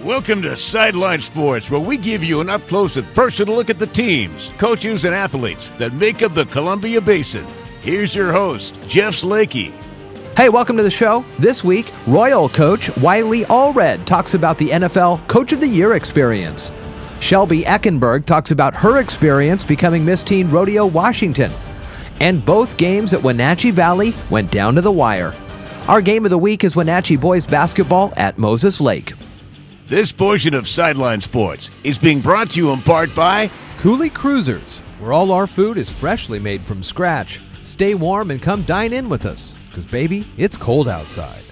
Welcome to Sideline Sports, where we give you an up-close and personal look at the teams, coaches, and athletes that make up the Columbia Basin. Here's your host, Jeff Slakey. Hey, welcome to the show. This week, Royal coach Wiley Allred talks about the NFL Coach of the Year experience. Shelby Eckenberg talks about her experience becoming Miss Teen Rodeo Washington. And both games at Wenatchee Valley went down to the wire. Our game of the week is Wenatchee boys basketball at Moses Lake. This portion of Sideline Sports is being brought to you in part by Cooley Cruisers, where all our food is freshly made from scratch. Stay warm and come dine in with us, because baby, it's cold outside.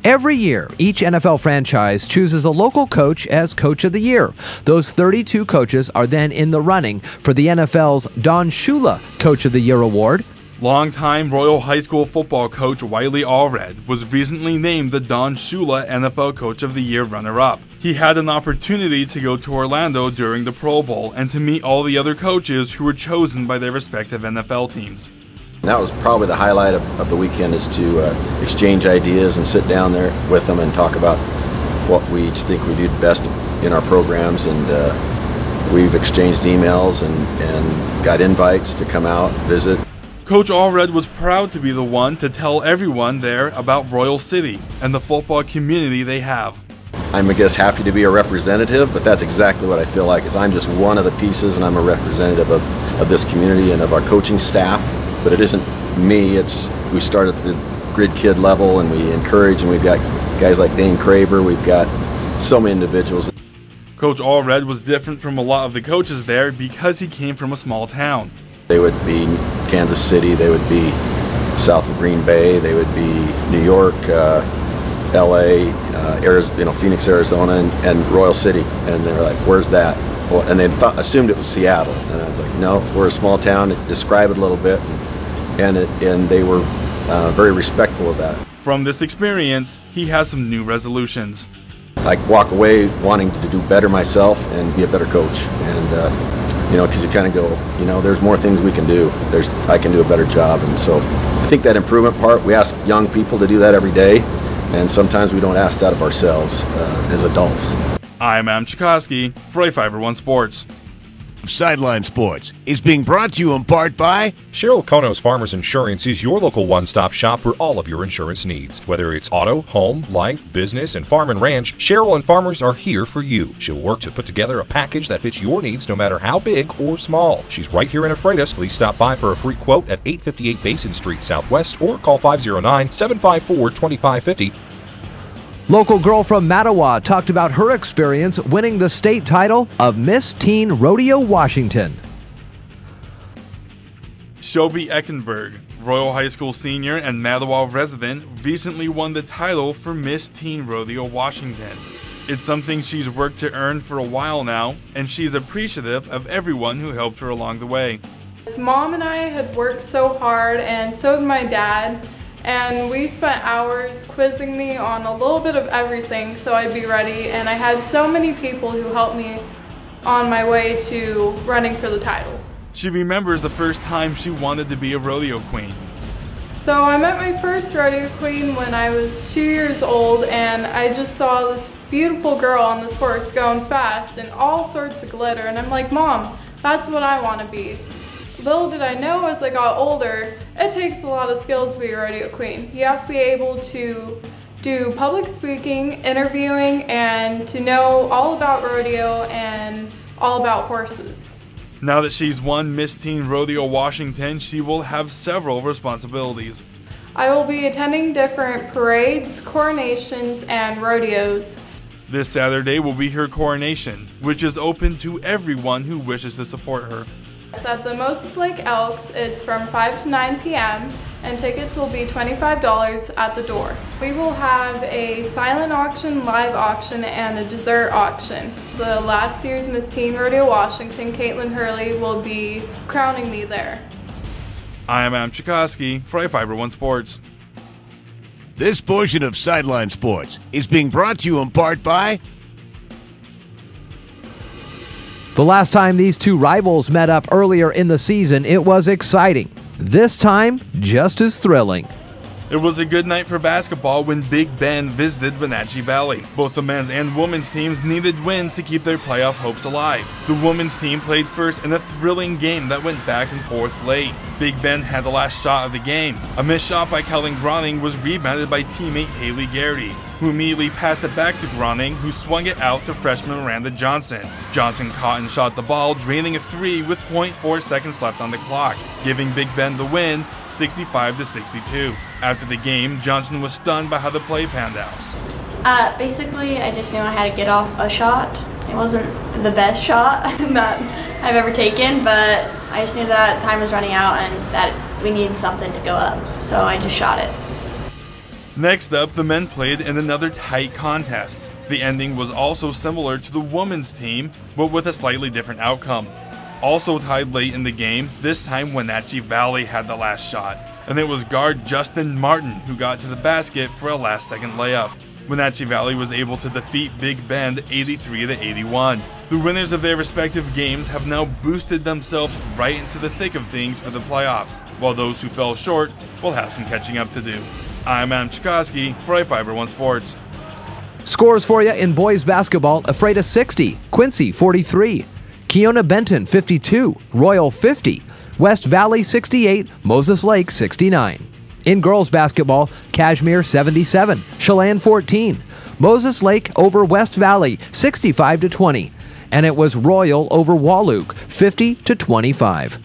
Every year, each NFL franchise chooses a local coach as Coach of the Year. Those 32 coaches are then in the running for the NFL's Don Shula Coach of the Year award. Longtime Royal High School football coach Wiley Allred was recently named the Don Shula NFL Coach of the Year runner-up. He had an opportunity to go to Orlando during the Pro Bowl and to meet all the other coaches who were chosen by their respective NFL teams. That was probably the highlight of the weekend, is to exchange ideas and sit down there with them and talk about what we each think we do best in our programs. And we've exchanged emails and got invites to come out, visit. Coach Allred was proud to be the one to tell everyone there about Royal City and the football community they have. I'm, I guess, happy to be a representative, but that's exactly what I feel like, is I'm just one of the pieces, and I'm a representative of this community and of our coaching staff. But it isn't me, we start at the grid kid level, and we encourage, and we've got guys like Dane Craver, we've got so many individuals. Coach Allred was different from a lot of the coaches there because he came from a small town. They would be Kansas City, they would be south of Green Bay, they would be New York, LA, Arizona, Phoenix, Arizona, and Royal City. And they were like, where's that? Well, and they assumed it was Seattle. And I was like, no, we're a small town. Describe it a little bit. And they were very respectful of that. From this experience, he has some new resolutions. I walk away wanting to do better myself and be a better coach. And because you kind of go, there's more things we can do. I can do a better job. And so I think that improvement part, we ask young people to do that every day. And sometimes we don't ask that of ourselves as adults. I'm Adam Chikoski for s4e16 Sports. Sideline Sports is being brought to you in part by Cheryl Konos Farmers Insurance is your local one-stop shop for all of your insurance needs. Whether it's auto, home, life, business, and farm and ranch, Cheryl and Farmers are here for you. She'll work to put together a package that fits your needs no matter how big or small. She's right here in Ephrata. Please stop by for a free quote at 858 Basin Street Southwest or call 509-754-2550. Local girl from Mattawa talked about her experience winning the state title of Miss Teen Rodeo Washington. Shelby Eckenberg, Royal High School senior and Mattawa resident, recently won the title for Miss Teen Rodeo Washington. It's something she's worked to earn for a while now, and she's appreciative of everyone who helped her along the way. Mom and I had worked so hard, and so did my dad. And we spent hours quizzing me on a little bit of everything so I'd be ready, and I had so many people who helped me on my way to running for the title. She remembers the first time she wanted to be a rodeo queen. So I met my first rodeo queen when I was 2 years old, and I just saw this beautiful girl on this horse going fast and all sorts of glitter, and I'm like, Mom, that's what I want to be. Little did I know, as I got older, it takes a lot of skills to be a rodeo queen. You have to be able to do public speaking, interviewing, and to know all about rodeo and all about horses. Now that she's won Miss Teen Rodeo Washington, she will have several responsibilities. I will be attending different parades, coronations, and rodeos. This Saturday will be her coronation, which is open to everyone who wishes to support her. At the Moses Lake Elks, it's from 5 to 9 p.m. and tickets will be $25 at the door. We will have a silent auction, live auction, and a dessert auction. The last year's Miss Teen Rodeo Washington, Caitlin Hurley, will be crowning me there. I am Adam Chikoski for s4e16 Sports. This portion of Sideline Sports is being brought to you in part by The last time these two rivals met up earlier in the season, it was exciting. This time, just as thrilling. It was a good night for basketball when Big Bend visited Wenatchee Valley. Both the men's and women's teams needed wins to keep their playoff hopes alive. The women's team played first in a thrilling game that went back and forth late. Big Bend had the last shot of the game. A missed shot by Kellen Groning was rebounded by teammate Haley Garrity, who immediately passed it back to Groning, who swung it out to freshman Miranda Johnson. Johnson caught and shot the ball, draining a three with 0.4 seconds left on the clock, giving Big Bend the win, 65-62. After the game, Johnson was stunned by how the play panned out. Basically, I just knew I had to get off a shot. It wasn't the best shot that I've ever taken, but I just knew that time was running out and that we needed something to go up, so I just shot it. Next up, the men played in another tight contest. The ending was also similar to the women's team, but with a slightly different outcome. Also tied late in the game, this time Wenatchee Valley had the last shot, and it was guard Justin Martin who got to the basket for a last-second layup. Wenatchee Valley was able to defeat Big Bend 83-81. The winners of their respective games have now boosted themselves right into the thick of things for the playoffs, while those who fell short will have some catching up to do. I'm Adam Chikoski for iFiber One Sports. Scores for you in boys basketball: Ephrata 60, Quincy 43, Keona Benton 52, Royal 50, West Valley 68, Moses Lake 69. In girls basketball, Kashmir 77, Chelan 14, Moses Lake over West Valley 65-20, and it was Royal over Wahluke 50-25.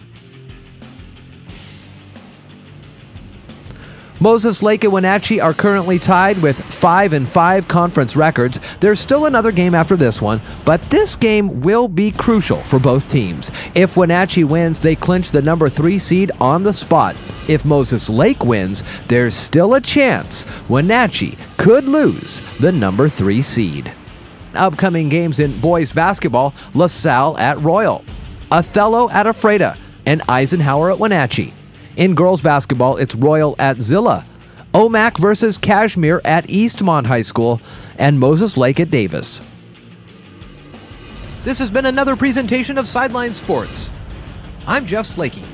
Moses Lake and Wenatchee are currently tied with 5-5 conference records. There's still another game after this one, but this game will be crucial for both teams. If Wenatchee wins, they clinch the number 3 seed on the spot. If Moses Lake wins, there's still a chance Wenatchee could lose the number 3 seed. Upcoming games in boys basketball: LaSalle at Royal, Othello at Ephrata, and Eisenhower at Wenatchee. In girls basketball, it's Royal at Zilla, Omak versus Kashmir at Eastmont High School, and Moses Lake at Davis. This has been another presentation of Sideline Sports. I'm Jeff Slakey.